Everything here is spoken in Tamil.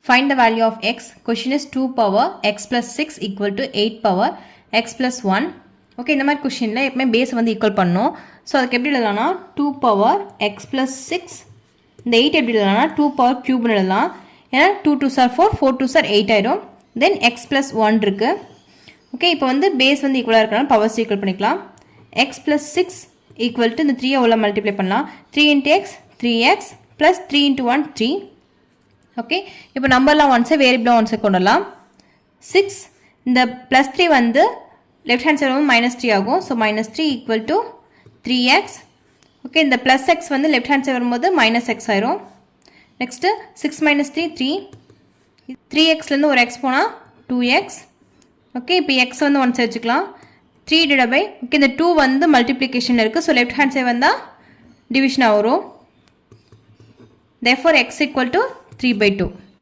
Find the value of x. Question is 2 power x plus 6 equal to 8 power x plus 1. Okay இந்த மாதிரி கொஷினில் எப்பவுமே பேஸ் வந்து ஈக்குவல் பண்ணணும். ஸோ அதுக்கு எப்படி எழுதலாம்னா 2 பவர் எக்ஸ் ப்ளஸ் 6 இந்த 8 எப்படி எழுதலாம்னா 2 பவர் க்யூப்னு எழுதலாம். ஏன்னா 2 2s are 4 4 2s are 8 ஆயிடும். தென் எக்ஸ் ப்ளஸ் 1 இருக்குது. ஓகே இப்போ வந்து பேஸ் வந்து ஈக்குவலாக இருக்கனால பவர்ஸ் ஈக்குவல் பண்ணிக்கலாம். எக்ஸ் ப்ளஸ் 6 ஈக்குவல் டு இந்த 3 உள்ள மல்டிப்ளை பண்ணலாம். 3 into x 3x plus 3 into 1 3. Okay இப்போ நம்பர்லாம் ஒன்ஸை வேரியபிளாக ஒன்ஸை கொண்டு வரலாம். 6 இந்த ப்ளஸ் 3 வந்து லெஃப்ட் ஹேண்ட் சைடு வந்து -3 ஆகும். So -3 equal to 3x. Okay இந்த ப்ளஸ் எக்ஸ் வந்து லெஃப்ட் ஹேண்ட் சைடு வரும்போது -x ஆயிரும். நெக்ஸ்ட்டு 6 - 3 3. 3xலேருந்து ஒரு எக்ஸ் போனால் 2x. ஓகே இப்போ எக்ஸ் வந்து ஒன் சைடு வச்சுக்கலாம். 3 டிவைட் பை ஓகே இந்த 2 வந்து மல்டிப்ளிகேஷன் இருக்குது. ஸோ லெஃப்ட் ஹேண்ட் சைடு வந்தால் டிவிஷனாக வரும். Therefore x equal to 3/2.